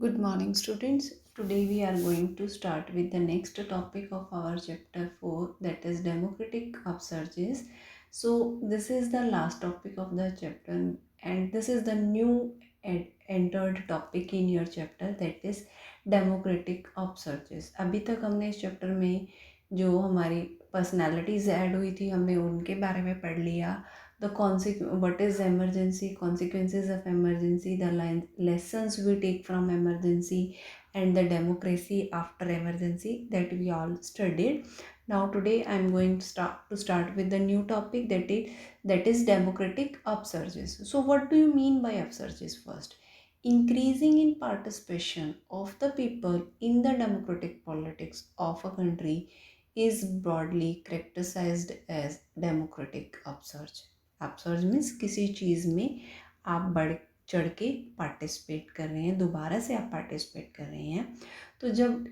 Good morning, students. Today we are going to start with the next topic of our chapter 4, that is democratic upsurges. So, this is the last topic of the chapter, and this is the new entered topic in your chapter, that is democratic upsurges. अभी तक हमने इस chapter में जो हमारी personalities add हुई थी हमने उनके बारे में पढ़ लिया. What is emergency, consequences of emergency, the lessons we take from emergency, and the democracy after emergency, that we all studied. Now today I am going to start with the new topic, that is democratic upsurges. So what do you mean by upsurges? First, increasing in participation of the people in the democratic politics of a country is broadly characterized as democratic upsurge. Upsurge means किसी चीज़ में आप बढ़ चढ़ के participate कर रहे हैं, दोबारा से आप पार्टिसिपेट कर रहे हैं. तो जब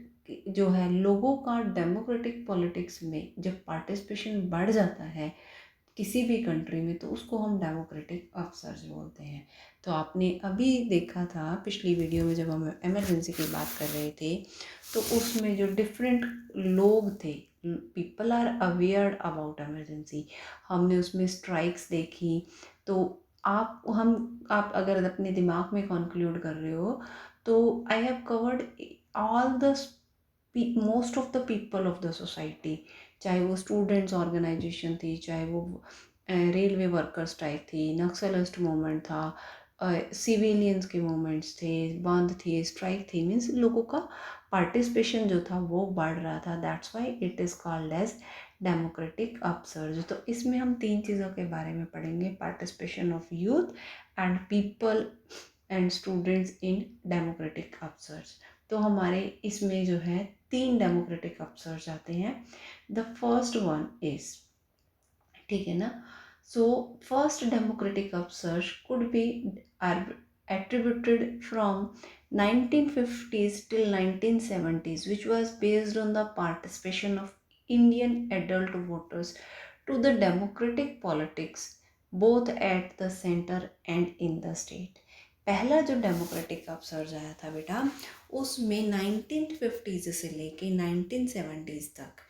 जो है लोगों का डेमोक्रेटिक पॉलिटिक्स में जब पार्टिसिपेशन बढ़ जाता है किसी भी कंट्री में, तो उसको हम डेमोक्रेटिक अपसर्ज बोलते हैं. तो आपने अभी देखा था पिछली वीडियो में जब हम इमरजेंसी की बात कर रहे थे, तो उसमें जो डिफरेंट लोग थे, people are aware about emergency, हमने उसमें स्ट्राइक्स देखी. तो आप अगर अपने दिमाग में कंक्लूड कर रहे हो, तो I have covered all the most of the people of the society, चाहे वो स्टूडेंट्स ऑर्गेनाइजेशन थी, चाहे वो रेलवे वर्कर स्ट्राइक थी, नक्सलिस्ट मूवमेंट था, सिविलियंस के मूवमेंट्स थे, बंद थे, स्ट्राइक थी. मीन्स लोगों का पार्टिसिपेशन जो था वो बढ़ रहा था. That's why it is called as democratic upsurge. तो इसमें हम तीन चीज़ों के बारे में पढ़ेंगे: participation of youth and people and students in democratic upsurge. तो हमारे इसमें जो है तीन डेमोक्रेटिक अपसर्ज आते हैं. द फर्स्ट वन इज, ठीक है ना, so first democratic upsurge could be attributed from 1950s till 1970s, which was based on the participation of Indian adult voters to the democratic politics both at the center and in the state. पहला जो democratic upsurge आया था बेटा, उसमें 1950s से लेके 1970s तक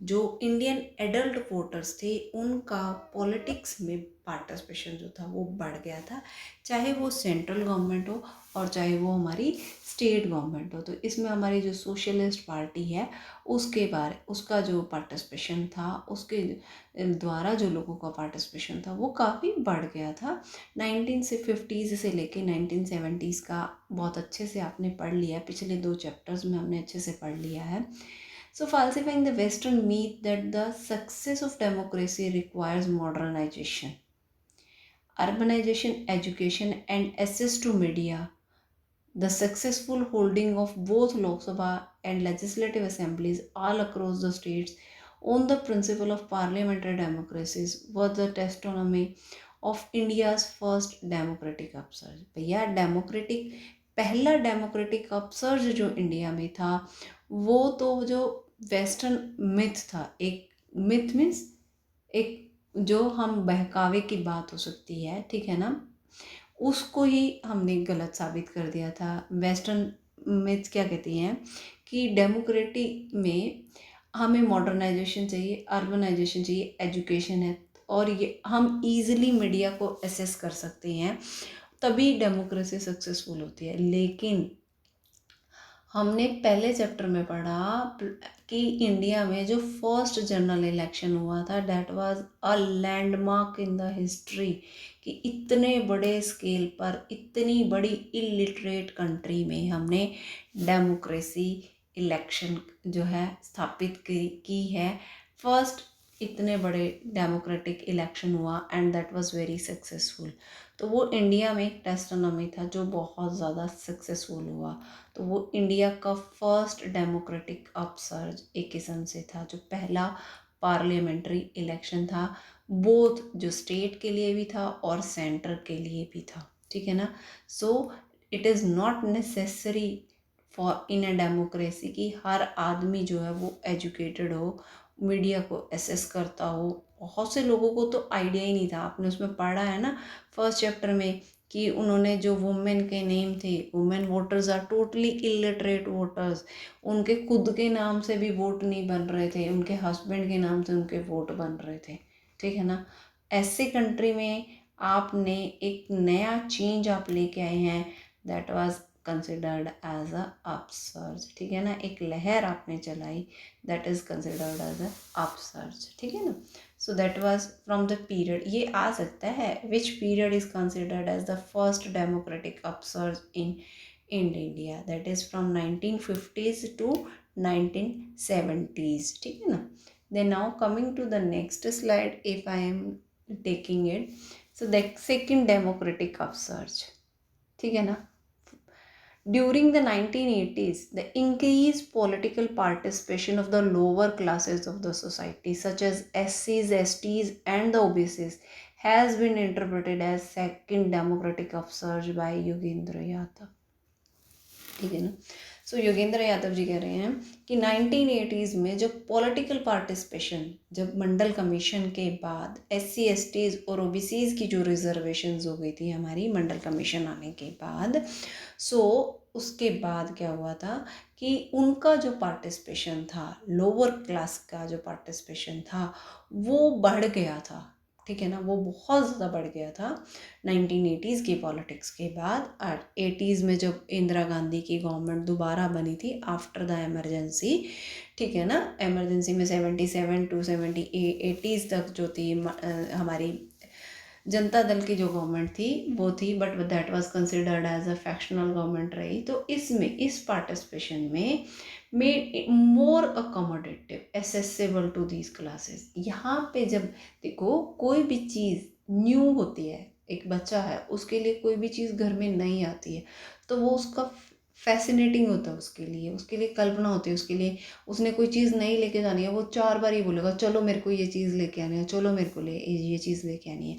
जो इंडियन एडल्ट वोटर्स थे उनका पॉलिटिक्स में पार्टिसिपेशन जो था वो बढ़ गया था, चाहे वो सेंट्रल गवर्नमेंट हो और चाहे वो हमारी स्टेट गवर्नमेंट हो. तो इसमें हमारी जो सोशलिस्ट पार्टी है उसका जो पार्टिसिपेशन था, उसके द्वारा जो लोगों का पार्टिसिपेशन था वो काफ़ी बढ़ गया था. 1950s से लेके 1970s का बहुत अच्छे से आपने पढ़ लिया, पिछले दो चैप्टर्स में हमने अच्छे से पढ़ लिया है. So, falsifying the Western myth that the success of democracy requires modernization, urbanization, education, and access to media, the successful holding of both Lok Sabha and legislative assemblies all across the states on the principle of parliamentary democracies was the testimony of India's first democratic upsurge. भैया पहला democratic upsurge जो India में था वो तो जो western myth था, एक मिथ मीन्स एक जो हम बहकावे की बात हो सकती है, ठीक है ना, उसको ही हमने गलत साबित कर दिया था. वेस्टर्न मिथ क्या कहती हैं कि डेमोक्रेटिक में हमें मॉडर्नाइजेशन चाहिए, अर्बनाइजेशन चाहिए, एजुकेशन है, और ये हम इजीली मीडिया को एसेस कर सकते हैं, तभी डेमोक्रेसी सक्सेसफुल होती है. लेकिन हमने पहले चैप्टर में पढ़ा कि इंडिया में जो फर्स्ट जनरल इलेक्शन हुआ था, that was a landmark in the history, कि इतने बड़े स्केल पर इतनी बड़ी इलिटरेट कंट्री में हमने डेमोक्रेसी इलेक्शन जो है स्थापित की है. फर्स्ट इतने बड़े डेमोक्रेटिक इलेक्शन हुआ and that was very successful. तो वो इंडिया में एक टेस्टोनॉमी था जो बहुत ज़्यादा सक्सेसफुल हुआ. तो वो इंडिया का फर्स्ट डेमोक्रेटिक अपसर्ज एक किस्म से था, जो पहला पार्लियामेंट्री इलेक्शन था, बोथ जो स्टेट के लिए भी था और सेंटर के लिए भी था, ठीक है ना. So it is not necessary for in a democracy कि हर आदमी जो है वो एजुकेटेड हो, मीडिया को एसेस करता हो. बहुत से लोगों को तो आइडिया ही नहीं था. आपने उसमें पढ़ा है ना फर्स्ट चैप्टर में कि उन्होंने जो वुमेन के नेम थे, women voters are totally illiterate voters, उनके खुद के नाम से भी वोट नहीं बन रहे थे, उनके हस्बैंड के नाम से उनके वोट बन रहे थे, ठीक है ना। ऐसे कंट्री में आपने एक नया चेंज आप लेके आए हैं, that was considered as a upsurge, ठीक है ना। एक लहर आपने चलाई, that is considered as a upsurge, ठीक है ना। So that was from the period, ये आ सकता है, which period is considered as the first democratic upsurge in India, that is from 1950s to 1970s, ठीक है ना। Then now coming to the next slide, if I am taking it, so the second democratic upsurge, ठीक है ना। During the 1980s, the increased political participation of the lower classes of the society, such as SCs, STs, and the OBCs, has been interpreted as second democratic upsurge by Yogendra Yadav, ठीक है ना। सो योगेंद्र यादव जी कह रहे हैं कि 1980s में जब political participation, जब मंडल कमीशन के बाद SC STs और OBCs की जो रिजर्वेशंस हो गई थी हमारी मंडल कमीशन आने के बाद, सो उसके बाद क्या हुआ था कि उनका जो पार्टिसिपेशन था, लोअर क्लास का जो पार्टिसिपेशन था वो बढ़ गया था, ठीक है ना, वो बहुत ज़्यादा बढ़ गया था 1980s की पॉलिटिक्स के बाद। और 80s में जब इंदिरा गांधी की गवर्नमेंट दोबारा बनी थी आफ्टर द इमरजेंसी, ठीक है ना, इमरजेंसी में 77 to 80s तक जो थी हमारी जनता दल की जो गवर्नमेंट थी वो थी, but that was considered as a factional government रही। तो इसमें इस पार्टिसिपेशन में made more accommodative accessible to these classes. यहाँ पे जब देखो कोई भी चीज़ न्यू होती है, एक बच्चा है उसके लिए कोई भी चीज़ घर में नहीं आती है तो वो उसका फैसिनेटिंग होता है, उसके लिए कल्पना होती है, उसके लिए उसने कोई चीज़ नहीं लेके जानी है, वो 4 बार ही बोलेगा चलो मेरे को ये चीज़ लेके आनी है, चलो मेरे को ये चीज़ लेके आनी है।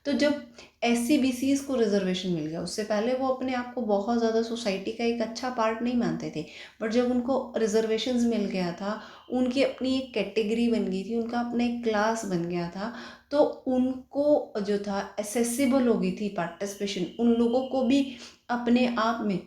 तो जब SC BCs को रिजर्वेशन मिल गया, उससे पहले वो अपने आप को बहुत ज़्यादा सोसाइटी का एक अच्छा पार्ट नहीं मानते थे, बट जब उनको रिजर्वेशंस मिल गया था, उनकी अपनी एक कैटेगरी बन गई थी, उनका अपना एक क्लास बन गया था, तो उनको जो था एसेसिबल हो गई थी पार्टिसिपेशन, उन लोगों को भी अपने आप में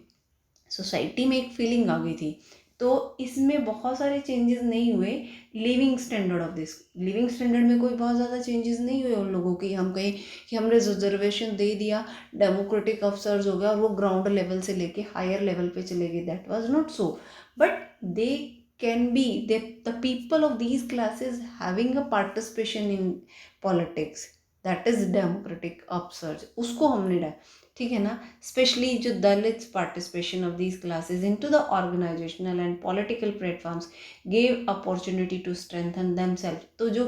सोसाइटी में एक फीलिंग आ गई थी। तो इसमें बहुत सारे चेंजेस नहीं हुए। Living standard of this, living standard में कोई बहुत ज़्यादा चेंजेस नहीं हुए उन लोगों की, हम कहें कि हमने रिजर्वेशन दे दिया, डेमोक्रेटिक अफसर्स हो गया और वो ग्राउंड लेवल से लेके हायर लेवल पे चले गए, that was not so. But they can be the people of these classes having a participation in politics, that is democratic upsurge, उसको हमने, ठीक है ना। स्पेशली जो Dalit participation of these classes into the organisational and political platforms gave opportunity to strengthen themself. तो जो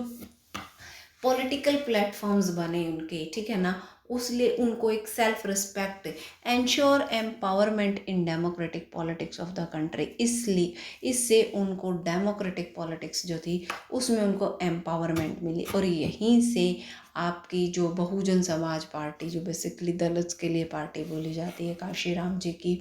political platforms बने उनके, ठीक है ना, उसलिए उनको एक self respect, ensure empowerment in democratic politics of the country, इसलिए इससे उनको डेमोक्रेटिक पॉलिटिक्स जो थी उसमें उनको एम्पावरमेंट मिली। और यहीं से आपकी जो बहुजन समाज पार्टी, जो बेसिकली दलित्स के लिए पार्टी बोली जाती है काशीराम जी की,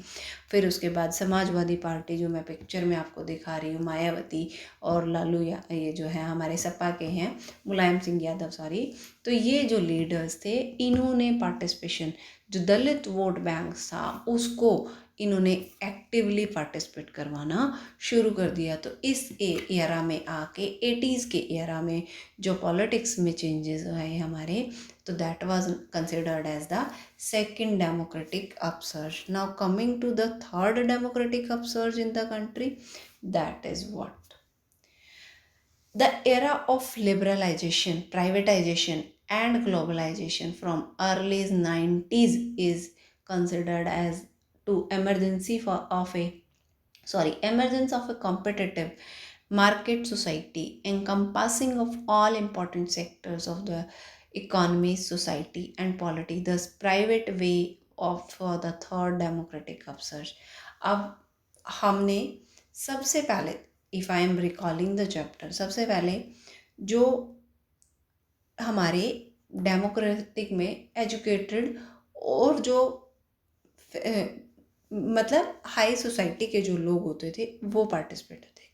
फिर उसके बाद समाजवादी पार्टी जो मैं पिक्चर में आपको दिखा रही हूँ, मायावती और लालू ये जो है हमारे सपा के हैं, मुलायम सिंह यादव सॉरी, तो ये जो लीडर्स थे इन्होंने पार्टिसिपेशन, जो दलित वोट बैंक था उसको इन्होंने एक्टिवली पार्टिसिपेट करवाना शुरू कर दिया। तो इस एरा में आके 80s के एरा में जो पॉलिटिक्स में चेंजेस आए हमारे, तो that was considered as the second democratic upsurge. Now coming to the third democratic upsurge in the country, that is what the era of liberalization, privatization, and globalization from early 90s is considered as to emergence of a competitive market society encompassing of all important sectors of the economy, society, and polity. Thus, private way of the third democratic upsurge. अब हमने सबसे पहले, if I am recalling the chapter, सबसे पहले जो हमारे democratic में educated और जो मतलब हाई सोसाइटी के जो लोग होते थे वो पार्टिसिपेट थे।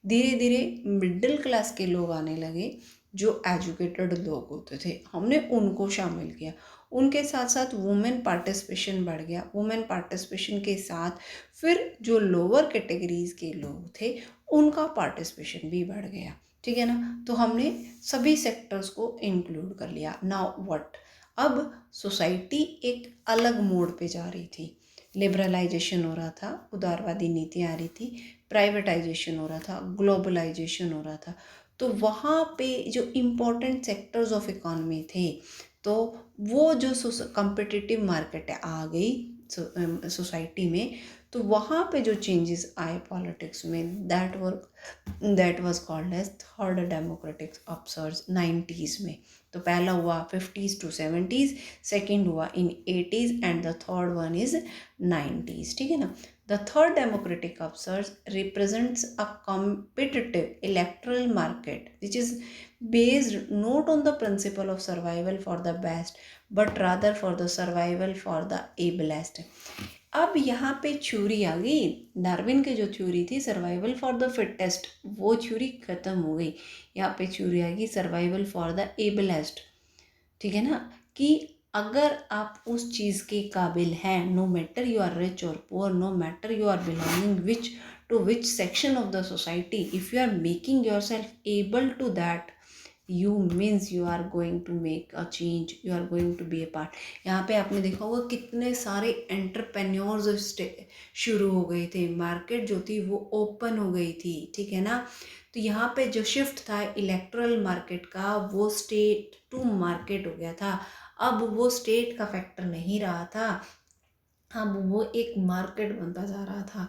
धीरे धीरे मिडिल क्लास के लोग आने लगे जो एजुकेटेड लोग होते थे, हमने उनको शामिल किया। उनके साथ साथ वुमेन पार्टिसिपेशन बढ़ गया। वुमेन पार्टिसिपेशन के साथ फिर जो लोअर कैटेगरीज के लोग थे उनका पार्टिसिपेशन भी बढ़ गया, ठीक है ना। तो हमने सभी सेक्टर्स को इंक्लूड कर लिया। नाउ व्हाट, अब सोसाइटी एक अलग मोड पे जा रही थी। लिबरलाइजेशन हो रहा था, उदारवादी नीतियाँ आ रही थी, प्राइवेटाइजेशन हो रहा था, ग्लोबलाइजेशन हो रहा था। तो वहाँ पे जो इम्पोर्टेंट सेक्टर्स ऑफ इकॉनमी थे, तो वो जो कम्पिटिटिव मार्केट है आ गई सोसाइटी में। तो वहाँ पे जो चेंजेस आए पॉलिटिक्स में, that was called as third democratic upsurge 90s में। तो पहला हुआ 50s to 70s, सेकेंड हुआ इन 80s and the third one is 90s, ठीक है ना। The third democratic upsurge represents a competitive electoral market which is based not on the principle of survival for the best but rather for the survival for the ablest। अब यहाँ पे theory आ गई, Darwin की जो theory थी survival for the fittest, वो theory खत्म हो गई। यहाँ पे थ्योरी आ गई सर्वाइवल फॉर द एबलेस्ट, ठीक है ना। कि अगर आप उस चीज़ के काबिल हैं, no matter you are rich और poor, no matter you are belonging which to which section of the society, if you are making your self able to that, you means you are going to make a change, you are going to be a part. यहाँ पे आपने देखा होगा कितने सारे entrepreneurs शुरू हो गए थे, मार्केट जो थी वो ओपन हो गई थी, ठीक है ना। तो यहाँ पे जो शिफ्ट था इलेक्ट्रल मार्केट का, वो स्टेट टू मार्केट हो गया था। अब वो स्टेट का फैक्टर नहीं रहा था, अब वो एक मार्केट बनता जा रहा था।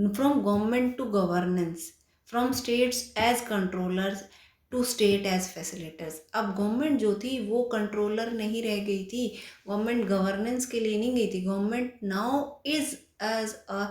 From government to governance, from states as controllers to state as facilitators. अब गवर्नमेंट जो थी वो कंट्रोलर नहीं रह गई थी, गवर्नमेंट गवर्नेंस के लिए नहीं गई थी, government now is as a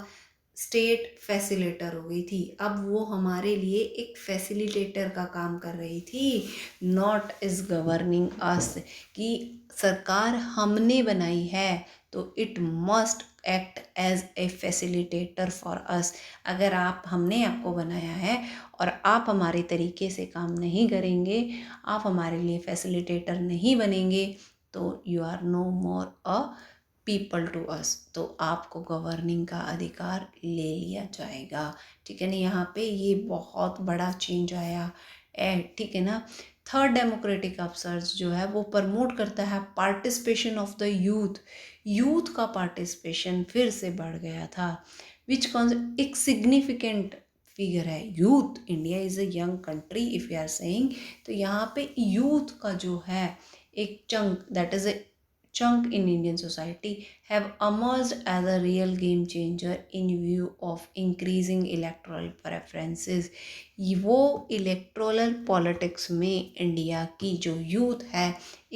state facilitator हो गई थी। अब वो हमारे लिए एक फैसिलिटेटर का काम कर रही थी, नॉट इज गवर्निंग अस। कि सरकार हमने बनाई है तो it must act as a facilitator for us. अगर हमने आपको बनाया है और आप हमारे तरीके से काम नहीं करेंगे, आप हमारे लिए फैसिलिटेटर नहीं बनेंगे, तो you are no more a people to us, तो आपको गवर्निंग का अधिकार ले लिया जाएगा, ठीक है ना। यहाँ पे ये बहुत बड़ा चेंज आया है, ठीक है ना। थर्ड डेमोक्रेटिक अपसर्ज जो है वो प्रमोट करता है participation of the youth. Youth का पार्टिसिपेशन फिर से बढ़ गया था, विच एक सिग्निफिकेंट फिगर है। Youth, India is a young country if you are saying, तो यहाँ पे यूथ का जो है एक चंक, that is a chunk in Indian society, have emerged as a real game changer in view of increasing electoral preferences। वो electoral politics में इंडिया की जो यूथ है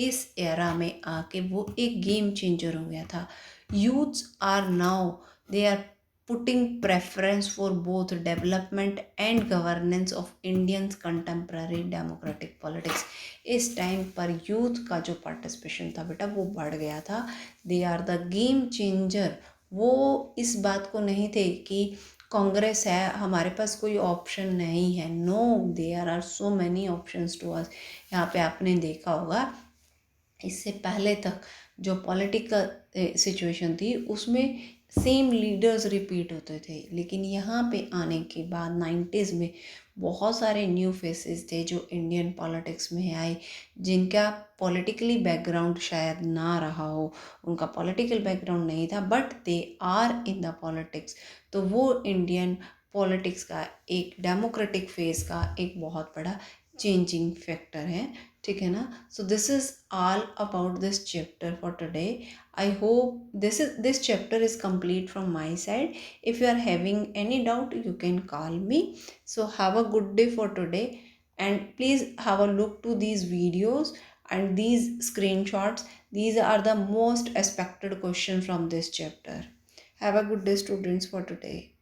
इस एरा में आके वो एक गेम चेंजर हो गया था। Youths are now, they are putting preference for both development and governance of Indians contemporary democratic politics। इस टाइम पर यूथ का जो पार्टिसिपेशन था बेटा वो बढ़ गया था। They are the game changer. वो इस बात को नहीं थे कि कांग्रेस है हमारे पास कोई ऑप्शन नहीं है, no, there are so many options to us. यहाँ पे आपने देखा होगा इससे पहले तक जो पॉलिटिकल सिचुएशन थी उसमें सेम लीडर्स रिपीट होते थे, लेकिन यहाँ पे आने के बाद 90s में बहुत सारे न्यू फेसेस थे जो इंडियन पॉलिटिक्स में आए, जिनका पॉलिटिकली बैकग्राउंड शायद ना रहा हो, उनका पॉलिटिकल बैकग्राउंड नहीं था but they are in the politics. तो वो इंडियन पॉलिटिक्स का एक डेमोक्रेटिक फेज का एक बहुत बड़ा चेंजिंग फैक्टर है, ठीक है ना। So this is all about this chapter for today. I hope this chapter is complete from my side. If you are having any doubt, you can call me. So have a good day for today, and please have a look to these videos and these screenshots. These are the most expected question from this chapter. Have a good day, students, for today.